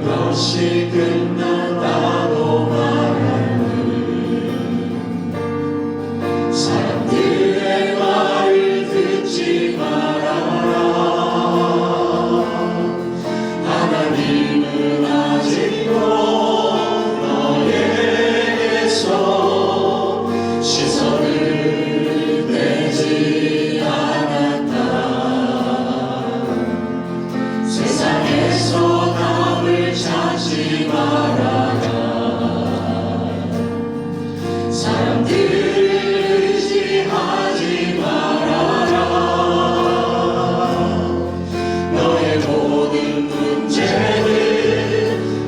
그것이 끝났다고 말하는 사람들의 말을 듣지 말아라. 하나님은 아직도 너에게서 시선을 떼지 않았다. 세상에서 답을 찾지 말아라. 사람들을 의지하지 말아라. 너의 모든 문제는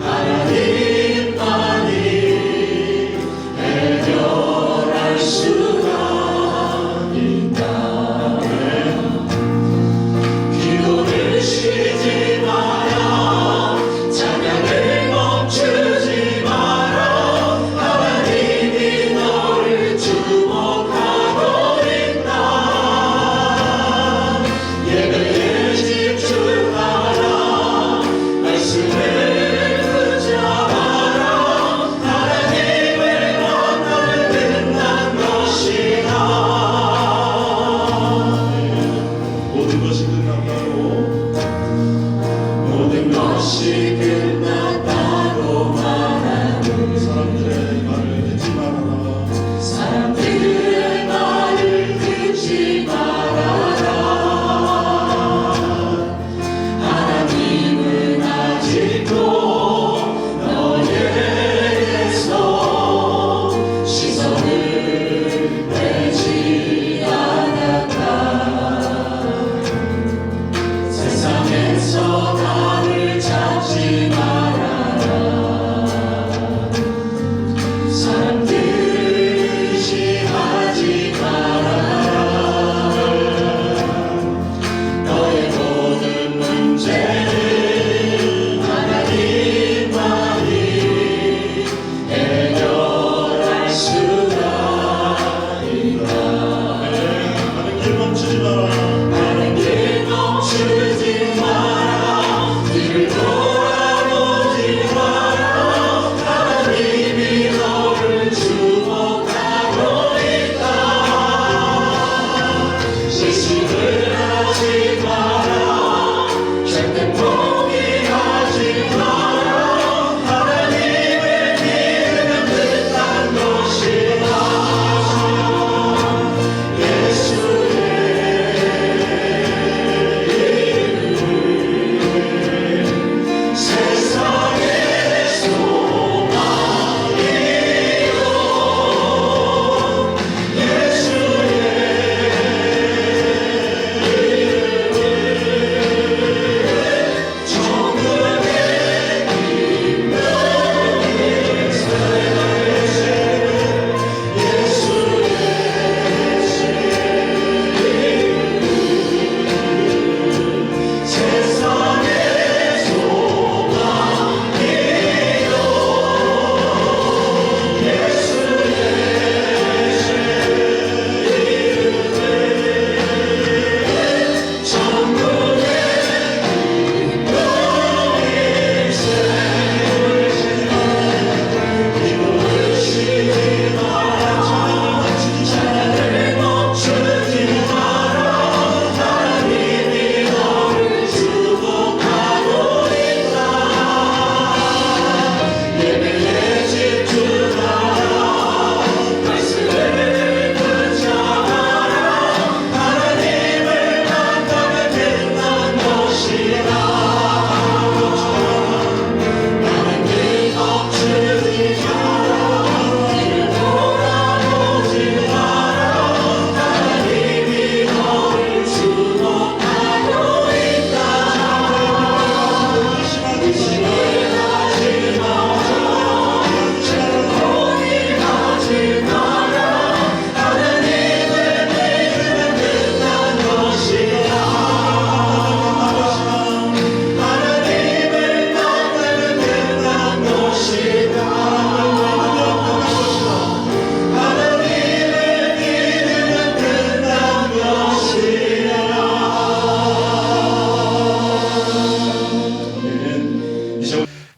하나님만이 해결할 수가 있다. 기도를 쉬지 마라. 찬양을 멈추지 마라. 하나님이 너를 주목하고 있다. 예배에 집중하라. 말씀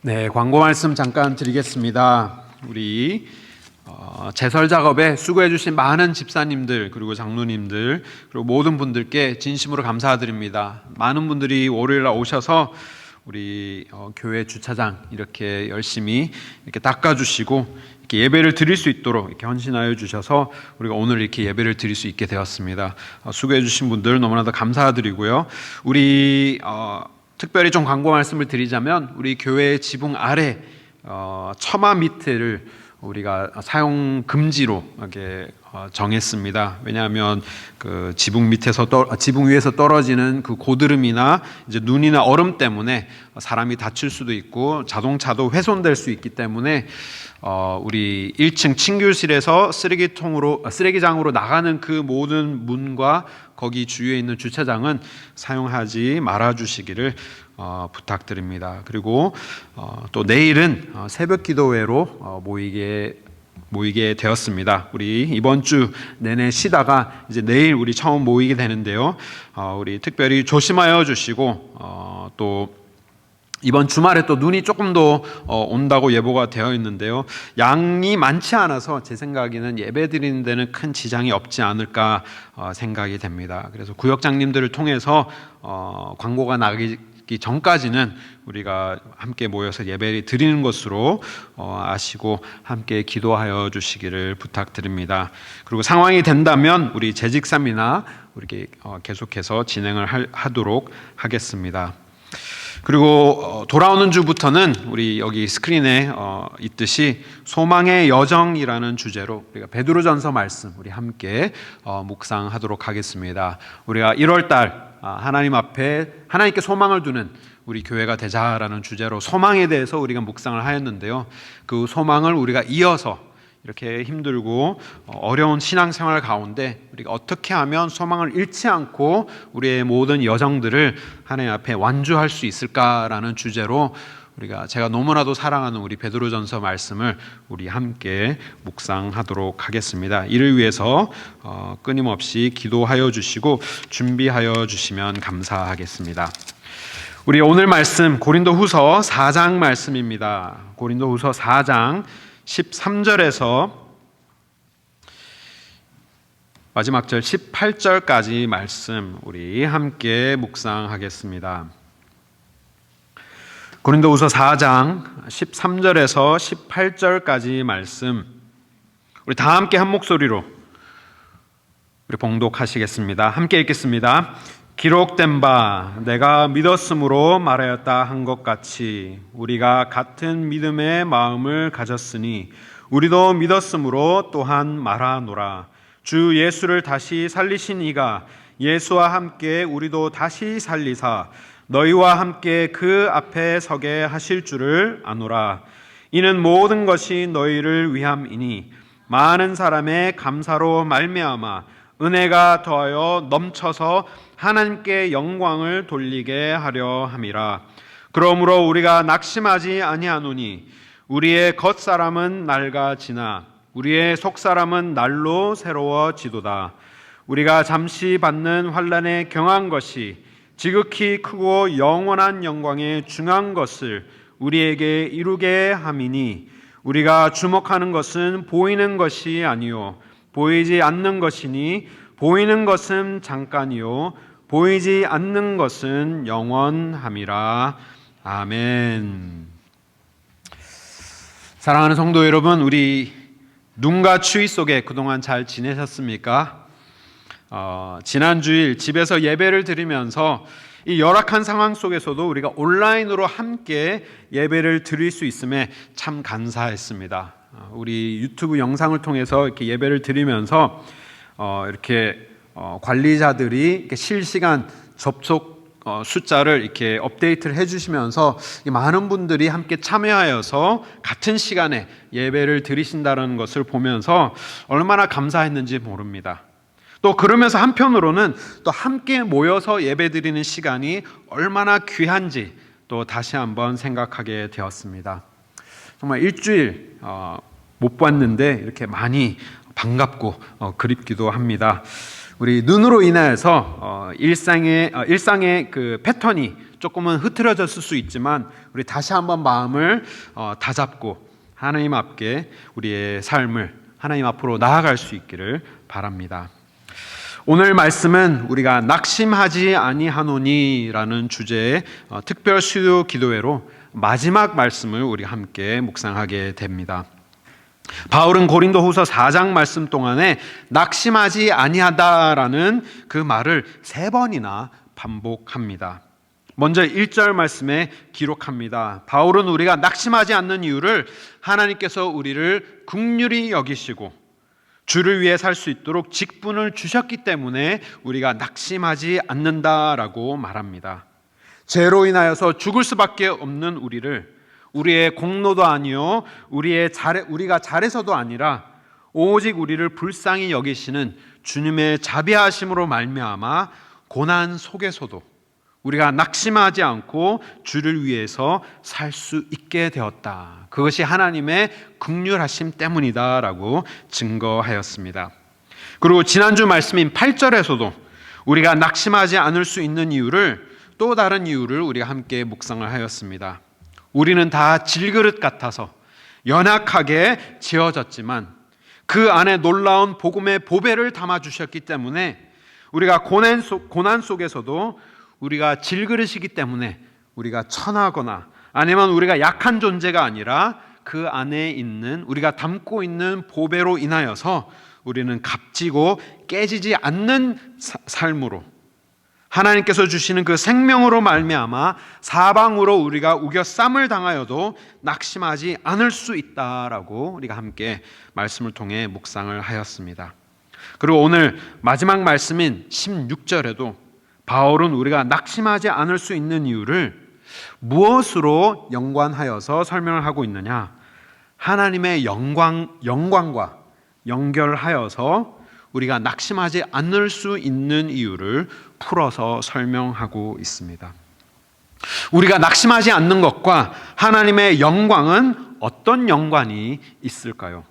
네, 광고 말씀 잠깐 드리겠습니다. 우리 제설 작업에 수고해 주신 많은 집사님들 그리고 장로님들 그리고 모든 분들께 진심으로 감사드립니다. 많은 분들이 월요일 날 오셔서 우리 교회 주차장 이렇게 열심히 이렇게 닦아주시고 이렇게 예배를 드릴 수 있도록 이렇게 헌신하여 주셔서 우리가 오늘 이렇게 예배를 드릴 수 있게 되었습니다. 수고해 주신 분들 너무나도 감사드리고요. 우리 특별히 좀 광고 말씀을 드리자면 우리 교회 지붕 아래 처마 밑을 우리가 사용 금지로 이렇게 정했습니다. 왜냐하면 그 지붕 위에서 떨어지는 그 고드름이나 이제 눈이나 얼음 때문에 사람이 다칠 수도 있고 자동차도 훼손될 수 있기 때문에 우리 1층 친교실에서 쓰레기장으로 나가는 그 모든 문과 거기 주위에 있는 주차장은 사용하지 말아 주시기를 부탁드립니다. 그리고 또 내일은 새벽 기도회로 모이게 되었습니다. 우리 이번 주 내내 쉬다가 이제 내일 우리 처음 모이게 되는데요. 우리 특별히 조심하여 주시고 또 이번 주말에 또 눈이 조금 더 온다고 예보가 되어 있는데요. 양이 많지 않아서 제 생각에는 예배 드리는 데는 큰 지장이 없지 않을까 생각이 됩니다. 그래서 구역장님들을 통해서 광고가 나기 전까지는 우리가 함께 모여서 예배를 드리는 것으로 아시고 함께 기도하여 주시기를 부탁드립니다. 그리고 상황이 된다면 우리 재직삼이나 우리 계속해서 진행을 하도록 하겠습니다. 그리고 돌아오는 주부터는 우리 여기 스크린에 있듯이 소망의 여정이라는 주제로 우리가 베드로전서 말씀 우리 함께 묵상하도록 하겠습니다. 우리가 1월달 하나님 앞에 하나님께 소망을 두는 우리 교회가 되자라는 주제로 소망에 대해서 우리가 묵상을 하였는데요. 그 소망을 우리가 이어서 이렇게 힘들고 어려운 신앙생활 가운데 우리가 어떻게 하면 소망을 잃지 않고 우리의 모든 여정들을 하나님 앞에 완주할 수 있을까라는 주제로 제가 너무나도 사랑하는 우리 베드로전서 말씀을 우리 함께 묵상하도록 하겠습니다. 이를 위해서 끊임없이 기도하여 주시고 준비하여 주시면 감사하겠습니다. 우리 오늘 말씀 고린도후서 4장 말씀입니다. 고린도후서 4장 13절에서 마지막 절 18절까지 말씀 우리 함께 묵상하겠습니다. 고린도후서 4장 13절에서 18절까지 말씀 우리 다 함께 한 목소리로 우리 봉독하시겠습니다. 함께 읽겠습니다. 기록된 바 내가 믿었으므로 말하였다 한 것 같이 우리가 같은 믿음의 마음을 가졌으니 우리도 믿었으므로 또한 말하노라. 주 예수를 다시 살리신 이가 예수와 함께 우리도 다시 살리사 너희와 함께 그 앞에 서게 하실 줄을 아노라. 이는 모든 것이 너희를 위함이니 많은 사람의 감사로 말미암아 은혜가 더하여 넘쳐서 하나님께 영광을 돌리게 하려 함이라. 그러므로 우리가 낙심하지 아니하노니 우리의 겉사람은 낡아지나 우리의 속사람은 날로 새로워지도다. 우리가 잠시 받는 환난에 경한 것이 지극히 크고 영원한 영광에 중한 것을 우리에게 이루게 함이니 우리가 주목하는 것은 보이는 것이 아니요 보이지 않는 것이니 보이는 것은 잠깐이요 보이지 않는 것은 영원함이라. 아멘. 사랑하는 성도 여러분, 우리 눈과 추위 속에 그동안 잘 지내셨습니까? 지난 주일 집에서 예배를 드리면서 이 열악한 상황 속에서도 우리가 온라인으로 함께 예배를 드릴 수 있음에 참 감사했습니다. 우리 유튜브 영상을 통해서 이렇게 예배를 드리면서 이렇게 관리자들이 이렇게 실시간 접속 숫자를 이렇게 업데이트를 해주시면서 많은 분들이 함께 참여하여서 같은 시간에 예배를 드리신다는 것을 보면서 얼마나 감사했는지 모릅니다. 또 그러면서 한편으로는 또 함께 모여서 예배 드리는 시간이 얼마나 귀한지 또 다시 한번 생각하게 되었습니다. 정말 일주일 못 봤는데 이렇게 많이 반갑고 그립기도 합니다. 우리 눈으로 인해서 일상의 그 패턴이 조금은 흐트러졌을 수 있지만 우리 다시 한번 마음을 다잡고 하나님 앞에 우리의 삶을 하나님 앞으로 나아갈 수 있기를 바랍니다. 오늘 말씀은 우리가 낙심하지 아니하노니라는 주제의 특별 수요 기도회로 마지막 말씀을 우리 함께 묵상하게 됩니다. 바울은 고린도후서 4장 말씀 동안에 낙심하지 아니하다라는 그 말을 3번이나 반복합니다. 먼저 1절 말씀에 기록합니다. 바울은 우리가 낙심하지 않는 이유를 하나님께서 우리를 긍휼히 여기시고 주를 위해 살 수 있도록 직분을 주셨기 때문에 우리가 낙심하지 않는다라고 말합니다. 죄로 인하여서 죽을 수밖에 없는 우리의 공로도 아니요 우리가 잘해서도 아니라 오직 우리를 불쌍히 여기시는 주님의 자비하심으로 말미암아 고난 속에서도 우리가 낙심하지 않고 주를 위해서 살 수 있게 되었다. 그것이 하나님의 긍휼하심 때문이다라고 증거하였습니다. 그리고 지난주 말씀인 8절에서도 우리가 낙심하지 않을 수 있는 이유를 또 다른 이유를 우리가 함께 묵상을 하였습니다. 우리는 다 질그릇 같아서 연약하게 지어졌지만 그 안에 놀라운 복음의 보배를 담아주셨기 때문에 우리가 고난 속에서도 우리가 질그릇이기 때문에 우리가 천하거나 아니면 우리가 약한 존재가 아니라 그 안에 있는 우리가 담고 있는 보배로 인하여서 우리는 값지고 깨지지 않는 삶으로 하나님께서 주시는 그 생명으로 말미암아 사방으로 우리가 우겨쌈을 당하여도 낙심하지 않을 수 있다라고 우리가 함께 말씀을 통해 묵상을 하였습니다. 그리고 오늘 마지막 말씀인 16절에도 바울은 우리가 낙심하지 않을 수 있는 이유를 무엇으로 연관하여서 설명을 하고 있느냐? 하나님의 영광과 연결하여서 우리가 낙심하지 않을 수 있는 이유를 풀어서 설명하고 있습니다. 우리가 낙심하지 않는 것과 하나님의 영광은 어떤 연관이 있을까요?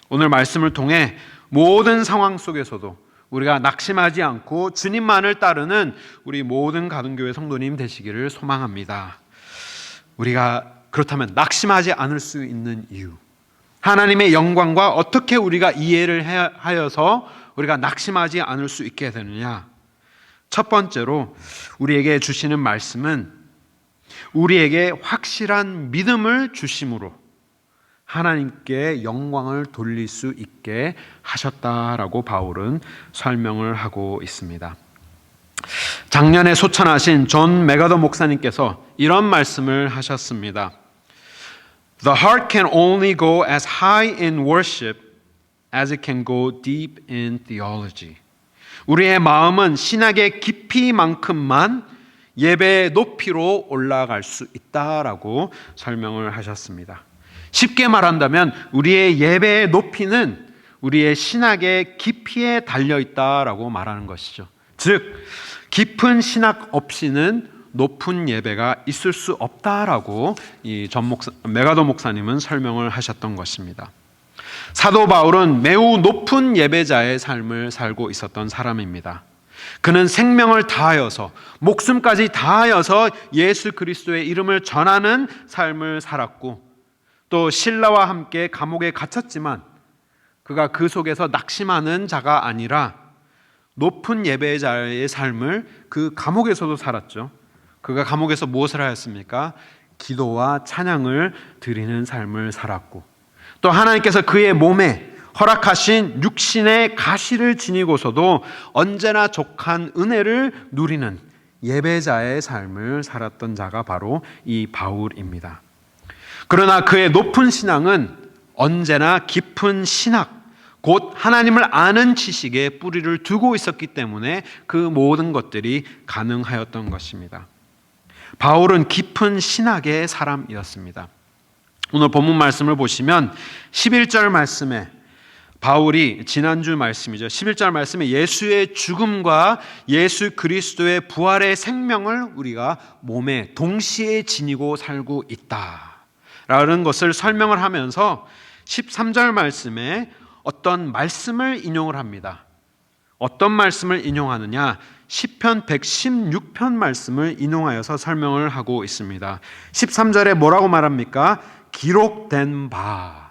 오늘 말씀을 통해 모든 상황 속에서도 우리가 낙심하지 않고 주님만을 따르는 우리 모든 가든교회 성도님 되시기를 소망합니다. 우리가 그렇다면 낙심하지 않을 수 있는 이유, 하나님의 영광과 어떻게 우리가 이해를 하여서 우리가 낙심하지 않을 수 있게 되느냐? 첫 번째로 우리에게 주시는 말씀은 우리에게 확실한 믿음을 주심으로 하나님께 영광을 돌릴 수 있게 하셨다라고 바울은 설명을 하고 있습니다. 작년에 소천하신 존 맥아더 목사님께서 이런 말씀을 하셨습니다. The heart can only go as high in worship as it can go deep in theology. 우리의 마음은 신학의 깊이만큼만 예배의 높이로 올라갈 수 있다라고 설명을 하셨습니다. 쉽게 말한다면 우리의 예배의 높이는 우리의 신학의 깊이에 달려있다라고 말하는 것이죠. 즉 깊은 신학 없이는 높은 예배가 있을 수 없다라고 이 맥아더 목사님은 설명을 하셨던 것입니다. 사도 바울은 매우 높은 예배자의 삶을 살고 있었던 사람입니다. 그는 생명을 다하여서 목숨까지 다하여서 예수 그리스도의 이름을 전하는 삶을 살았고 또 신라와 함께 감옥에 갇혔지만 그가 그 속에서 낙심하는 자가 아니라 높은 예배자의 삶을 그 감옥에서도 살았죠. 그가 감옥에서 무엇을 하였습니까? 기도와 찬양을 드리는 삶을 살았고 또 하나님께서 그의 몸에 허락하신 육신의 가시를 지니고서도 언제나 족한 은혜를 누리는 예배자의 삶을 살았던 자가 바로 이 바울입니다. 그러나 그의 높은 신앙은 언제나 깊은 신학, 곧 하나님을 아는 지식에 뿌리를 두고 있었기 때문에 그 모든 것들이 가능하였던 것입니다. 바울은 깊은 신학의 사람이었습니다. 오늘 본문 말씀을 보시면 11절 말씀에 바울이 지난주 말씀이죠. 11절 말씀에 예수의 죽음과 예수 그리스도의 부활의 생명을 우리가 몸에 동시에 지니고 살고 있다라는 것을 설명을 하면서 13절 말씀에 어떤 말씀을 인용을 합니다. 어떤 말씀을 인용하느냐? 시편 116편 말씀을 인용하여서 설명을 하고 있습니다. 13절에 뭐라고 말합니까? 기록된 바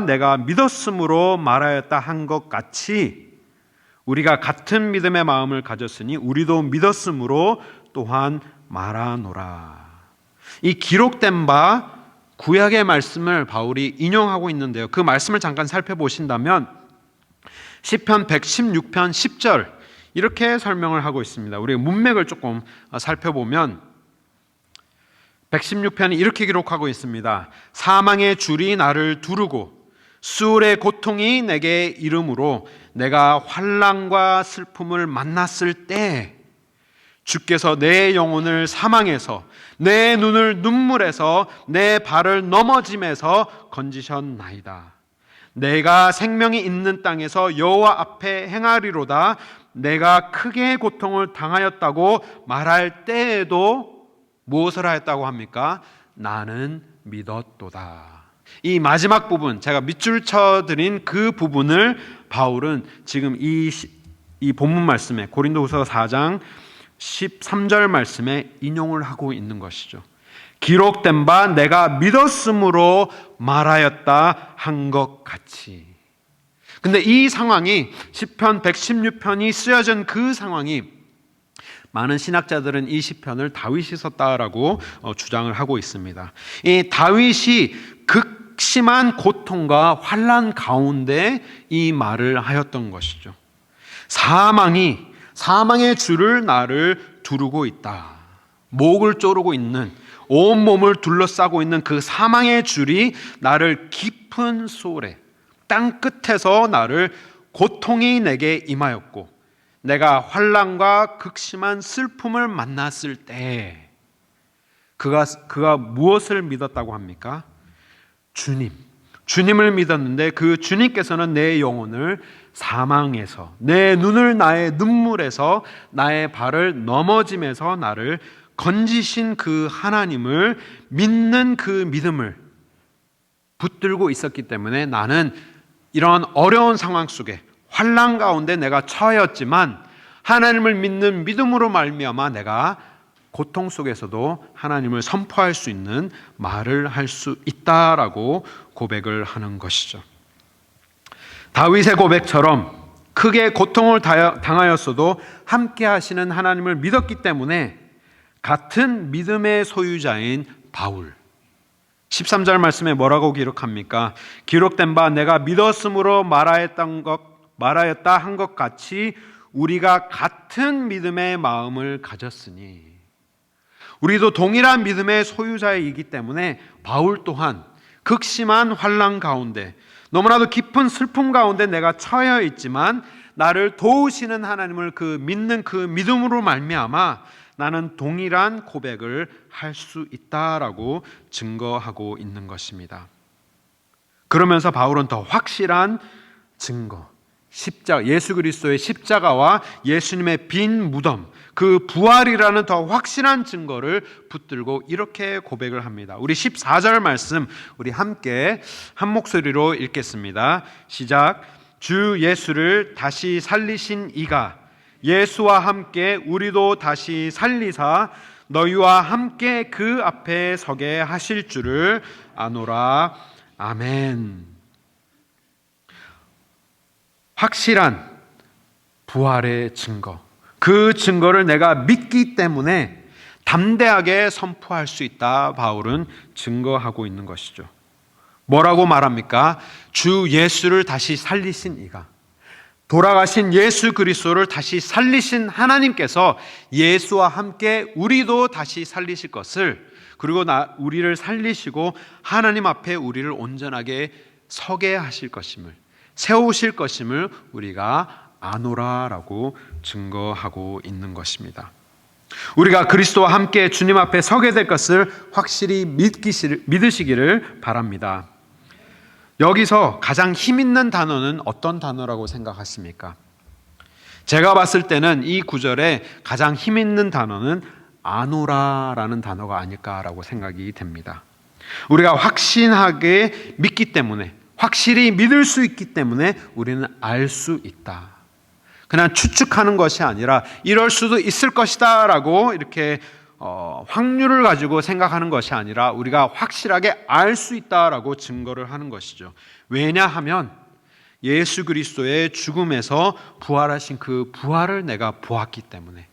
내가 믿었으므로 말하였다 한 것 같이 우리가 같은 믿음의 마음을 가졌으니 우리도 믿었으므로 또한 말하노라. 이 기록된 바 구약의 말씀을 바울이 인용하고 있는데요. 그 말씀을 잠깐 살펴보신다면 시편 116편 10절 이렇게 설명을 하고 있습니다. 우리 문맥을 조금 살펴보면 116편이 이렇게 기록하고 있습니다. 사망의 줄이 나를 두르고 수울의 고통이 내게 이름으로 내가 환난과 슬픔을 만났을 때 주께서 내 영혼을 사망에서 내 눈을 눈물에서 내 발을 넘어짐에서 건지셨나이다. 내가 생명이 있는 땅에서 여호와 앞에 행하리로다. 내가 크게 고통을 당하였다고 말할 때에도 무엇을 하였다고 합니까? 나는 믿었도다. 이 마지막 부분, 제가 밑줄 쳐드린 그 부분을 바울은 지금 이 본문 말씀에 고린도후서 4장 13절 말씀에 인용을 하고 있는 것이죠. 기록된 바 내가 믿었으므로 말하였다 한 것 같이. 근데 이 상황이 시편 116편이 쓰여진 그 상황이 많은 신학자들은 이 시편을 다윗이 썼다라고 주장을 하고 있습니다. 이 다윗이 극심한 고통과 환난 가운데 이 말을 하였던 것이죠. 사망의 줄을 나를 두르고 있다. 목을 조르고 있는, 온몸을 둘러싸고 있는 그 사망의 줄이 나를 깊은 소울에, 땅 끝에서 나를 고통이 내게 임하였고 내가 환난과 극심한 슬픔을 만났을 때 그가 무엇을 믿었다고 합니까? 주님을 믿었는데 그 주님께서는 내 영혼을 사망에서, 내 눈을 나의 눈물에서, 나의 발을 넘어짐에서 나를 건지신 그 하나님을 믿는 그 믿음을 붙들고 있었기 때문에 나는 이런 어려운 상황 속에 환난 가운데 내가 처하였지만 하나님을 믿는 믿음으로 말미암아 내가 고통 속에서도 하나님을 선포할 수 있는 말을 할 수 있다라고 고백을 하는 것이죠. 다윗의 고백처럼 크게 고통을 당하였어도 함께 하시는 하나님을 믿었기 때문에 같은 믿음의 소유자인 바울 13절 말씀에 뭐라고 기록합니까? 기록된 바 내가 믿었으므로 말하였다 한 것 같이 우리가 같은 믿음의 마음을 가졌으니, 우리도 동일한 믿음의 소유자이기 때문에 바울 또한 극심한 환난 가운데, 너무나도 깊은 슬픔 가운데 내가 처해 있지만 나를 도우시는 하나님을 믿는 그 믿음으로 말미암아 나는 동일한 고백을 할 수 있다라고 증거하고 있는 것입니다. 그러면서 바울은 더 확실한 증거, 예수 그리스도의 십자가와 예수님의 빈 무덤, 그 부활이라는 더 확실한 증거를 붙들고 이렇게 고백을 합니다. 우리 14절 말씀 우리 함께 한 목소리로 읽겠습니다. 시작. 주 예수를 다시 살리신 이가 예수와 함께 우리도 다시 살리사 너희와 함께 그 앞에 서게 하실 줄을 아노라. 아멘. 확실한 부활의 증거, 그 증거를 내가 믿기 때문에 담대하게 선포할 수 있다. 바울은 증거하고 있는 것이죠. 뭐라고 말합니까? 주 예수를 다시 살리신 이가, 돌아가신 예수 그리스도를 다시 살리신 하나님께서 예수와 함께 우리도 다시 살리실 것을, 그리고 우리를 살리시고 하나님 앞에 우리를 온전하게 서게 하실 것임을, 세우실 것임을 우리가 아노라라고 증거하고 있는 것입니다. 우리가 그리스도와 함께 주님 앞에 서게 될 것을 확실히 믿으시기를 바랍니다. 여기서 가장 힘 있는 단어는 어떤 단어라고 생각하십니까? 제가 봤을 때는 이 구절에 가장 힘 있는 단어는 아노라라는 단어가 아닐까라고 생각이 됩니다. 우리가 확신하게 믿기 때문에, 확실히 믿을 수 있기 때문에 우리는 알 수 있다. 그냥 추측하는 것이 아니라 이럴 수도 있을 것이다 라고 이렇게 확률을 가지고 생각하는 것이 아니라 우리가 확실하게 알 수 있다라고 증거를 하는 것이죠. 왜냐하면 예수 그리스도의 죽음에서 부활하신 그 부활을 내가 보았기 때문에,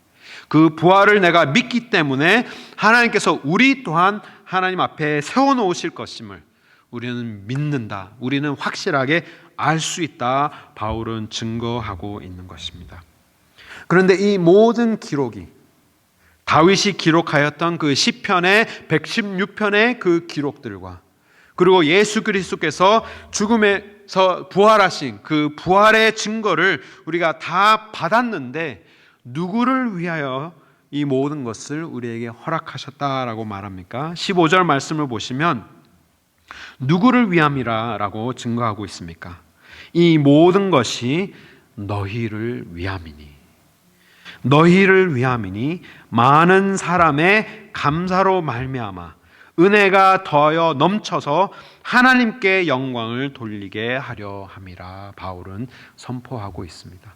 그 부활을 내가 믿기 때문에 하나님께서 우리 또한 하나님 앞에 세워놓으실 것임을 우리는 믿는다, 우리는 확실하게 알 수 있다, 바울은 증거하고 있는 것입니다. 그런데 이 모든 기록이 다윗이 기록하였던 그 시편의 116편의 그 기록들과, 그리고 예수 그리스도께서 죽음에서 부활하신 그 부활의 증거를 우리가 다 받았는데 누구를 위하여 이 모든 것을 우리에게 허락하셨다라고 말합니까? 15절 말씀을 보시면 누구를 위함이라 라고 증거하고 있습니까? 이 모든 것이 너희를 위함이니, 너희를 위함이니 많은 사람의 감사로 말미암아 은혜가 더하여 넘쳐서 하나님께 영광을 돌리게 하려 함이라 바울은 선포하고 있습니다.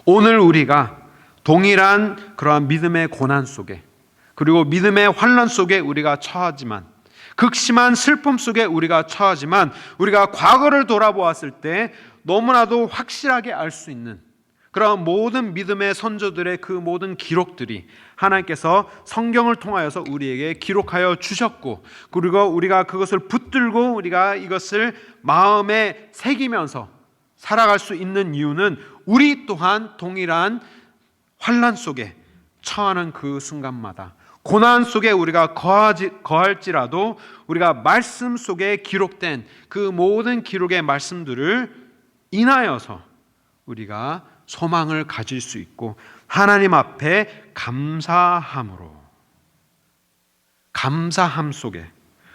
오늘 우리가 동일한 그러한 믿음의 고난 속에, 그리고 믿음의 환난 속에 우리가 처하지만, 극심한 슬픔 속에 우리가 처하지만, 우리가 과거를 돌아보았을 때 너무나도 확실하게 알 수 있는 그런 모든 믿음의 선조들의 그 모든 기록들이 하나님께서 성경을 통하여서 우리에게 기록하여 주셨고, 그리고 우리가 그것을 붙들고 우리가 이것을 마음에 새기면서 살아갈 수 있는 이유는 우리 또한 동일한 환난 속에 처하는 그 순간마다, 고난 속에 우리가 거할지라도 우리가 말씀 속에 기록된 그 모든 기록의 말씀들을 인하여서 우리가 소망을 가질 수 있고, 하나님 앞에 감사함 속에,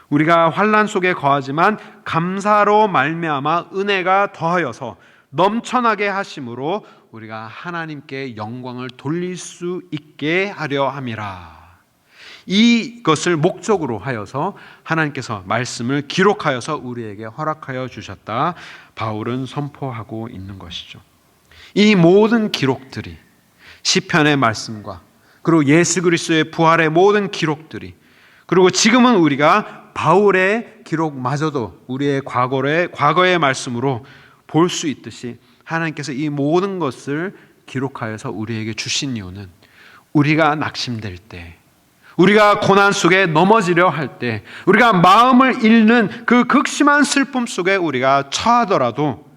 우리가 환난 속에 거하지만 감사로 말미암아 은혜가 더하여서 넘쳐나게 하심으로 우리가 하나님께 영광을 돌릴 수 있게 하려 함이라. 이것을 목적으로 하여서 하나님께서 말씀을 기록하여서 우리에게 허락하여 주셨다, 바울은 선포하고 있는 것이죠. 이 모든 기록들이, 시편의 말씀과 그리고 예수 그리스도의 부활의 모든 기록들이, 그리고 지금은 우리가 바울의 기록마저도 우리의 과거의 말씀으로 볼 수 있듯이 하나님께서 이 모든 것을 기록하여서 우리에게 주신 이유는 우리가 낙심될 때, 우리가 고난 속에 넘어지려 할 때, 우리가 마음을 잃는 그 극심한 슬픔 속에 우리가 처하더라도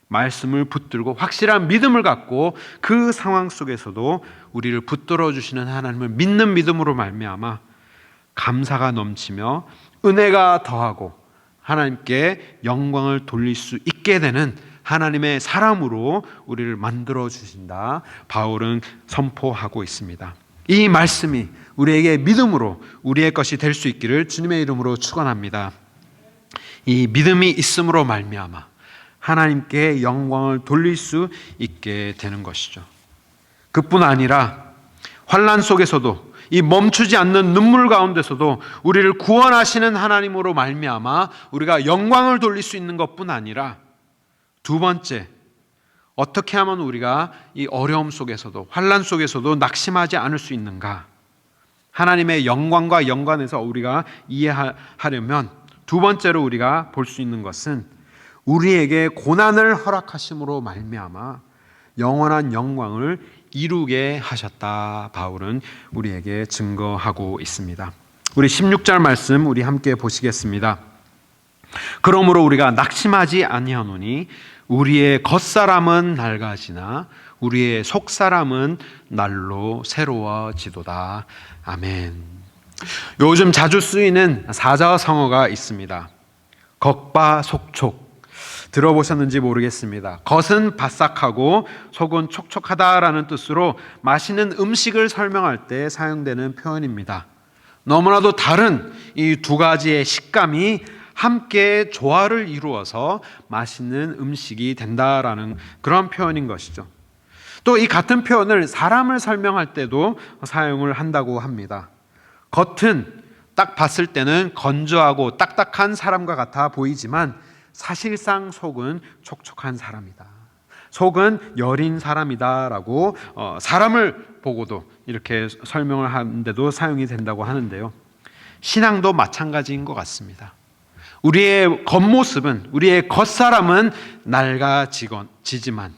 말씀을 붙들고 확실한 믿음을 갖고 그 상황 속에서도 우리를 붙들어 주시는 하나님을 믿는 믿음으로 말미암아 감사가 넘치며 은혜가 더하고 하나님께 영광을 돌릴 수 있게 되는 하나님의 사람으로 우리를 만들어 주신다, 바울은 선포하고 있습니다. 이 말씀이 우리에게 믿음으로 우리의 것이 될 수 있기를 주님의 이름으로 축원합니다. 이 믿음이 있음으로 말미암아 하나님께 영광을 돌릴 수 있게 되는 것이죠. 그뿐 아니라 환난 속에서도, 이 멈추지 않는 눈물 가운데서도 우리를 구원하시는 하나님으로 말미암아 우리가 영광을 돌릴 수 있는 것뿐 아니라, 두 번째, 어떻게 하면 우리가 이 어려움 속에서도 환난 속에서도 낙심하지 않을 수 있는가? 하나님의 영광과 연관해서 우리가 이해하려면 두 번째로 우리가 볼 수 있는 것은 우리에게 고난을 허락하심으로 말미암아 영원한 영광을 이루게 하셨다, 바울은 우리에게 증거하고 있습니다. 우리 16절 말씀 우리 함께 보시겠습니다. 그러므로 우리가 낙심하지 아니하노니 우리의 겉사람은 낡아지나 우리의 속사람은 날로 새로워지도다. 아멘. 요즘 자주 쓰이는 사자성어가 있습니다. 겉바속촉. 들어보셨는지 모르겠습니다. 겉은 바싹하고 속은 촉촉하다라는 뜻으로 맛있는 음식을 설명할 때 사용되는 표현입니다. 너무나도 다른 이 두 가지의 식감이 함께 조화를 이루어서 맛있는 음식이 된다라는 그런 표현인 것이죠. 또 이 같은 표현을 사람을 설명할 때도 사용을 한다고 합니다. 겉은 딱 봤을 때는 건조하고 딱딱한 사람과 같아 보이지만 사실상 속은 촉촉한 사람이다. 속은 여린 사람이다라고 사람을 보고도 이렇게 설명을 하는데도 사용이 된다고 하는데요. 신앙도 마찬가지인 것 같습니다. 우리의 겉모습은, 우리의 겉사람은 낡아지지만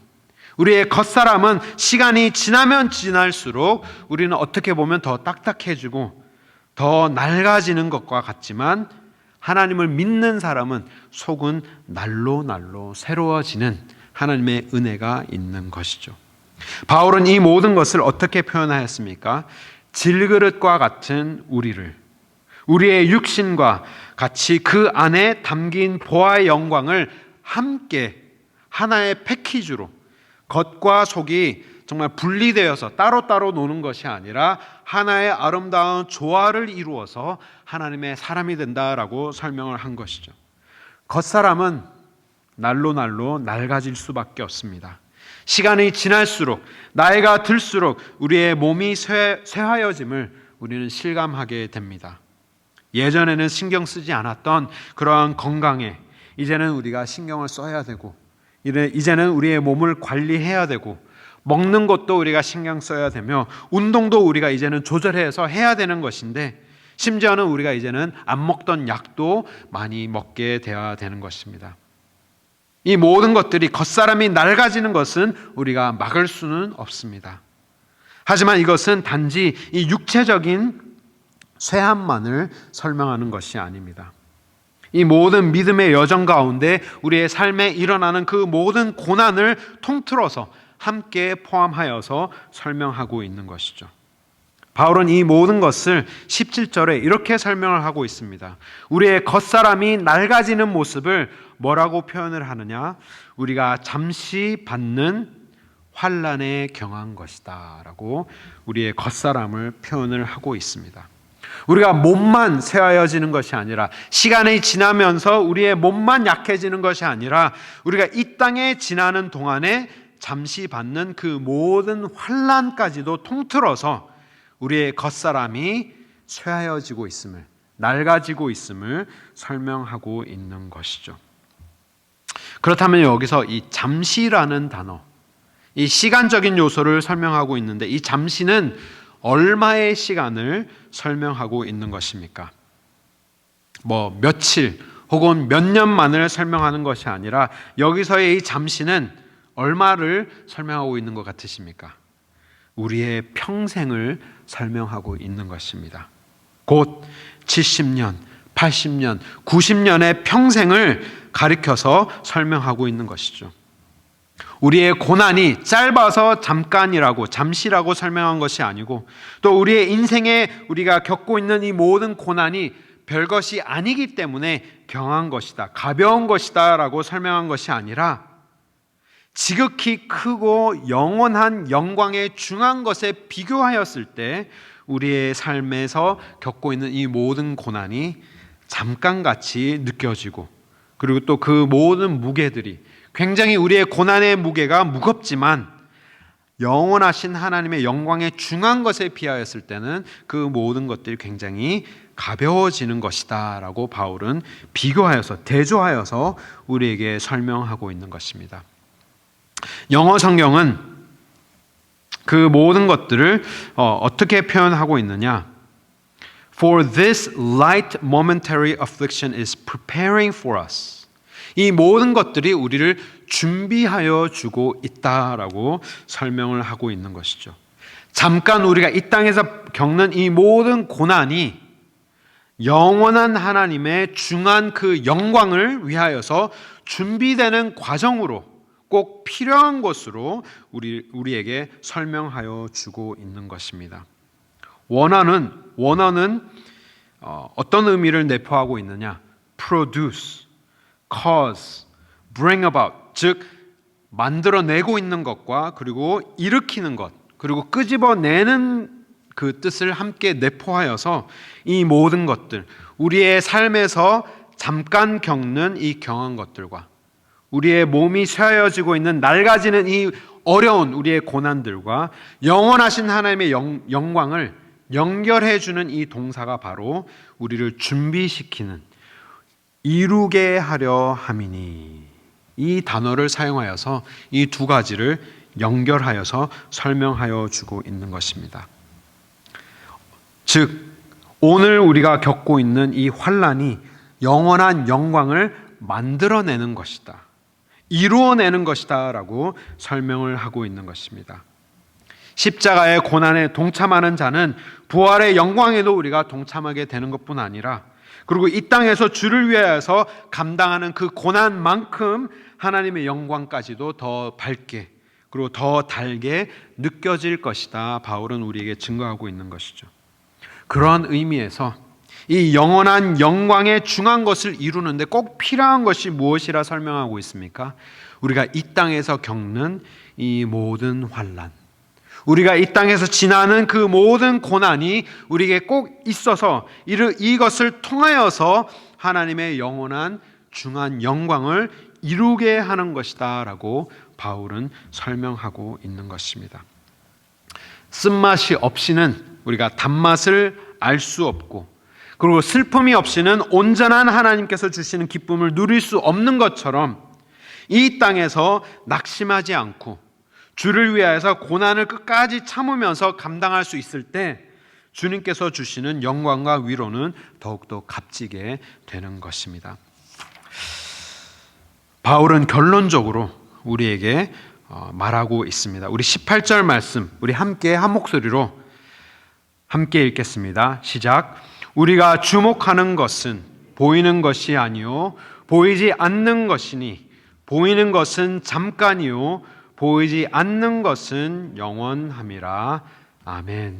우리의 겉사람은 시간이 지나면 지날수록 우리는 어떻게 보면 더 딱딱해지고 더 낡아지는 것과 같지만 하나님을 믿는 사람은 속은 날로 새로워지는 하나님의 은혜가 있는 것이죠. 바울은 이 모든 것을 어떻게 표현하였습니까? 질그릇과 같은 우리의 육신과 같이 그 안에 담긴 보아의 영광을 함께 하나의 패키지로 겉과 속이 정말 분리되어서 따로따로 노는 것이 아니라 하나의 아름다운 조화를 이루어서 하나님의 사람이 된다라고 설명을 한 것이죠. 겉사람은 날로 낡아질 수밖에 없습니다. 시간이 지날수록, 나이가 들수록 우리의 몸이 쇠하여짐을 우리는 실감하게 됩니다. 예전에는 신경 쓰지 않았던 그러한 건강에 이제는 우리가 신경을 써야 되고, 이제는 우리의 몸을 관리해야 되고, 먹는 것도 우리가 신경 써야 되며, 운동도 우리가 이제는 조절해서 해야 되는 것인데, 심지어는 우리가 이제는 안 먹던 약도 많이 먹게 되어야 되는 것입니다. 이 모든 것들이 겉사람이 낡아지는 것은 우리가 막을 수는 없습니다. 하지만 이것은 단지 이 육체적인 쇠함만을 설명하는 것이 아닙니다. 이 모든 믿음의 여정 가운데 우리의 삶에 일어나는 그 모든 고난을 통틀어서 함께 포함하여서 설명하고 있는 것이죠. 바울은 이 모든 것을 17절에 이렇게 설명을 하고 있습니다. 우리의 겉사람이 낡아지는 모습을 뭐라고 표현을 하느냐? 우리가 잠시 받는 환난에 경한 것이다 라고 우리의 겉사람을 표현을 하고 있습니다. 우리가 몸만 쇠하여지는 것이 아니라, 시간이 지나면서 우리의 몸만 약해지는 것이 아니라, 우리가 이 땅에 지나는 동안에 잠시 받는 그 모든 환난까지도 통틀어서 우리의 겉사람이 쇠하여지고 있음을, 낡아지고 있음을 설명하고 있는 것이죠. 그렇다면 여기서 이 잠시라는 단어, 이 시간적인 요소를 설명하고 있는데, 이 잠시는 얼마의 시간을 설명하고 있는 것입니까? 며칠 혹은 몇 년만을 설명하는 것이 아니라, 여기서의 이 잠시는 얼마를 설명하고 있는 것 같으십니까? 우리의 평생을 설명하고 있는 것입니다. 곧 70년, 80년, 90년의 평생을 가리켜서 설명하고 있는 것이죠. 우리의 고난이 짧아서 잠깐이라고, 잠시라고 설명한 것이 아니고, 또 우리의 인생에 우리가 겪고 있는 이 모든 고난이 별것이 아니기 때문에 경한 것이다, 가벼운 것이다 라고 설명한 것이 아니라, 지극히 크고 영원한 영광에 중한 것에 비교하였을 때 우리의 삶에서 겪고 있는 이 모든 고난이 잠깐같이 느껴지고, 그리고 또 그 모든 무게들이 굉장히, 우리의 고난의 무게가 무겁지만 영원하신 하나님의 영광에 중한 것에 비하였을 때는 그 모든 것들이 굉장히 가벼워지는 것이다 라고 바울은 비교하여서, 대조하여서 우리에게 설명하고 있는 것입니다. 영어 성경은 그 모든 것들을 어떻게 표현하고 있느냐? For this light momentary affliction is preparing for us. 이 모든 것들이 우리를 준비하여 주고 있다라고 설명을 하고 있는 것이죠. 잠깐 우리가 이 땅에서 겪는 이 모든 고난이 영원한 하나님의 중한 그 영광을 위하여서 준비되는 과정으로, 꼭 필요한 것으로 우리에게 설명하여 주고 있는 것입니다. 원어는 어떤 의미를 내포하고 있느냐? produce, cause, bring about, 즉 만들어내고 있는 것과, 그리고 일으키는 것, 그리고 끄집어내는 그 뜻을 함께 내포하여서 이 모든 것들, 우리의 삶에서 잠깐 겪는 이 경한 것들과 우리의 몸이 쇠하여지고 있는, 낡아지는 이 어려운 우리의 고난들과 영원하신 하나님의 영광을 연결해 주는 이 동사가 바로 우리를 준비시키는, 이루게 하려 함이니, 이 단어를 사용하여서 이 두 가지를 연결하여서 설명하여 주고 있는 것입니다. 즉 오늘 우리가 겪고 있는 이 환난이 영원한 영광을 만들어내는 것이다, 이루어내는 것이다 라고 설명을 하고 있는 것입니다. 십자가의 고난에 동참하는 자는 부활의 영광에도 우리가 동참하게 되는 것뿐 아니라, 그리고 이 땅에서 주를 위하여서 감당하는 그 고난만큼 하나님의 영광까지도 더 밝게 그리고 더 달게 느껴질 것이다, 바울은 우리에게 증거하고 있는 것이죠. 그런 의미에서 이 영원한 영광의 중요한 것을 이루는데 꼭 필요한 것이 무엇이라 설명하고 있습니까? 우리가 이 땅에서 겪는 이 모든 환난, 우리가 이 땅에서 지나는 그 모든 고난이 우리에게 꼭 있어서 이것을 통하여서 하나님의 영원한 중한 영광을 이루게 하는 것이다 라고 바울은 설명하고 있는 것입니다. 쓴맛이 없이는 우리가 단맛을 알 수 없고, 그리고 슬픔이 없이는 온전한 하나님께서 주시는 기쁨을 누릴 수 없는 것처럼 이 땅에서 낙심하지 않고 주를 위하여서 고난을 끝까지 참으면서 감당할 수 있을 때 주님께서 주시는 영광과 위로는 더욱더 값지게 되는 것입니다. 바울은 결론적으로 우리에게 말하고 있습니다. 우리 18절 말씀 우리 함께 한 목소리로 함께 읽겠습니다. 시작. 우리가 주목하는 것은 보이는 것이 아니요 보이지 않는 것이니 보이는 것은 잠깐이요 보이지 않는 것은 영원함이라. 아멘.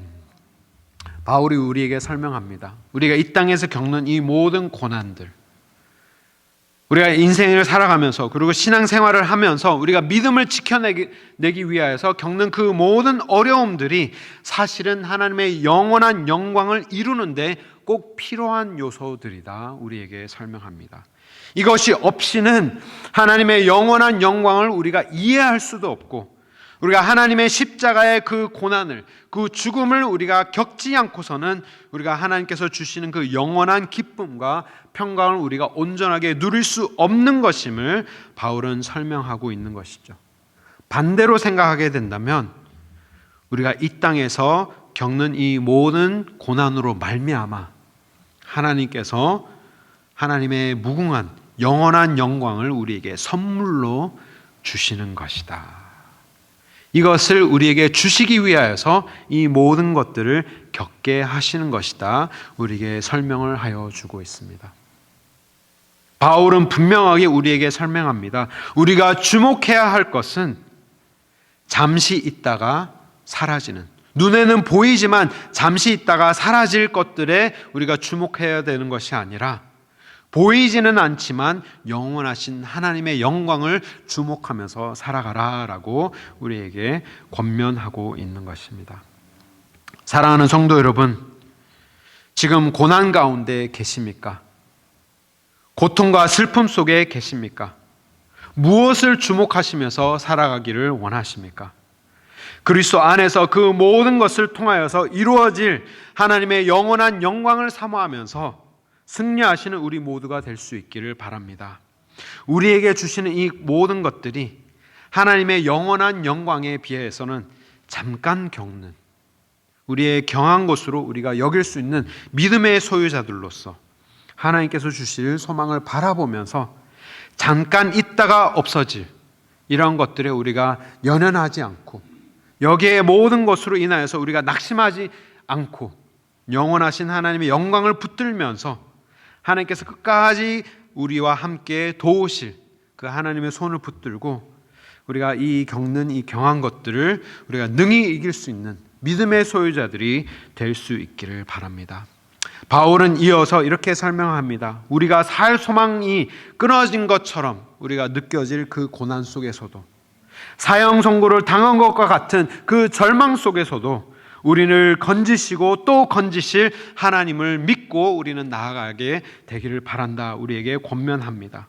바울이 우리에게 설명합니다. 우리가 이 땅에서 겪는 이 모든 고난들, 우리가 인생을 살아가면서 그리고 신앙생활을 하면서 우리가 믿음을 지켜내기 위하여서 겪는 그 모든 어려움들이 사실은 하나님의 영원한 영광을 이루는데 꼭 필요한 요소들이다 우리에게 설명합니다. 이것이 없이는 하나님의 영원한 영광을 우리가 이해할 수도 없고, 우리가 하나님의 십자가의 그 고난을, 그 죽음을 우리가 겪지 않고서는 우리가 하나님께서 주시는 그 영원한 기쁨과 평강을 우리가 온전하게 누릴 수 없는 것임을 바울은 설명하고 있는 것이죠. 반대로 생각하게 된다면 우리가 이 땅에서 겪는 이 모든 고난으로 말미암아 하나님께서 하나님의 무궁한 영원한 영광을 우리에게 선물로 주시는 것이다. 이것을 우리에게 주시기 위하여서 이 모든 것들을 겪게 하시는 것이다 우리에게 설명을 하여 주고 있습니다. 바울은 분명하게 우리에게 설명합니다. 우리가 주목해야 할 것은 잠시 있다가 사라지는, 눈에는 보이지만 잠시 있다가 사라질 것들에 우리가 주목해야 되는 것이 아니라 보이지는 않지만 영원하신 하나님의 영광을 주목하면서 살아가라라고 우리에게 권면하고 있는 것입니다. 사랑하는 성도 여러분, 지금 고난 가운데 계십니까? 고통과 슬픔 속에 계십니까? 무엇을 주목하시면서 살아가기를 원하십니까? 그리스도 안에서 그 모든 것을 통하여서 이루어질 하나님의 영원한 영광을 사모하면서 승리하시는 우리 모두가 될 수 있기를 바랍니다. 우리에게 주시는 이 모든 것들이 하나님의 영원한 영광에 비해서는 잠깐 겪는, 우리의 경한 것으로 우리가 여길 수 있는 믿음의 소유자들로서 하나님께서 주실 소망을 바라보면서 잠깐 있다가 없어질 이런 것들에 우리가 연연하지 않고, 여기에 모든 것으로 인하여서 우리가 낙심하지 않고 영원하신 하나님의 영광을 붙들면서 하나님께서 끝까지 우리와 함께 도우실 그 하나님의 손을 붙들고 우리가 이 겪는 이 경한 것들을 우리가 능히 이길 수 있는 믿음의 소유자들이 될 수 있기를 바랍니다. 바울은 이어서 이렇게 설명합니다. 우리가 살 소망이 끊어진 것처럼 우리가 느껴질 그 고난 속에서도, 사형 선고를 당한 것과 같은 그 절망 속에서도 우리를 건지시고 또 건지실 하나님을 믿고 우리는 나아가게 되기를 바란다 우리에게 권면합니다.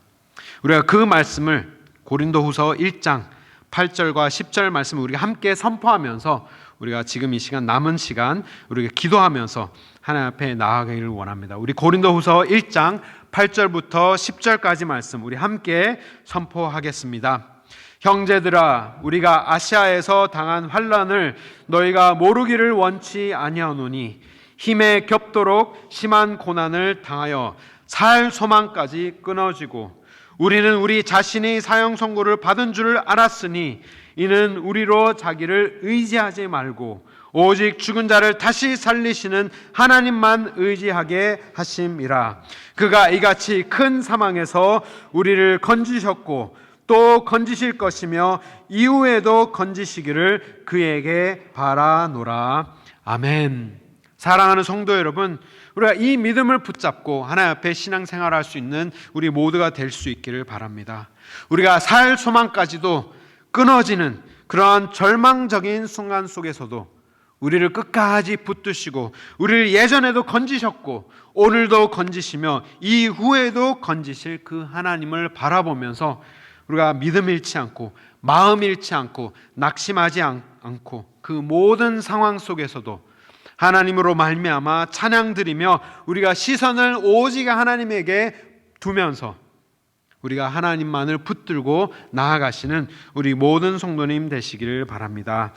우리가 그 말씀을 고린도후서 1장 8절과 10절 말씀을 우리가 함께 선포하면서 우리가 지금 이 시간, 남은 시간 우리가 기도하면서 하나님 앞에 나아가기를 원합니다. 우리 고린도후서 1장 8절부터 10절까지 말씀 우리 함께 선포하겠습니다. 형제들아, 우리가 아시아에서 당한 환난을 너희가 모르기를 원치 아니하노니 힘에 겹도록 심한 고난을 당하여 살 소망까지 끊어지고 우리는 우리 자신이 사형 선고를 받은 줄 알았으니 이는 우리로 자기를 의지하지 말고 오직 죽은 자를 다시 살리시는 하나님만 의지하게 하심이라. 그가 이같이 큰 사망에서 우리를 건지셨고 또 건지실 것이며 이후에도 건지시기를 그에게 바라노라. 아멘. 사랑하는 성도 여러분, 우리가 이 믿음을 붙잡고 하나님 앞에 신앙생활할 수 있는 우리 모두가 될 수 있기를 바랍니다. 우리가 살 소망까지도 끊어지는 그러한 절망적인 순간 속에서도 우리를 끝까지 붙드시고 우리를 예전에도 건지셨고 오늘도 건지시며 이후에도 건지실 그 하나님을 바라보면서 우리가 믿음 잃지 않고 마음 잃지 않고 낙심하지 않고 그 모든 상황 속에서도 하나님으로 말미암아 찬양 드리며 우리가 시선을 오직 하나님에게 두면서 우리가 하나님만을 붙들고 나아가시는 우리 모든 성도님 되시기를 바랍니다.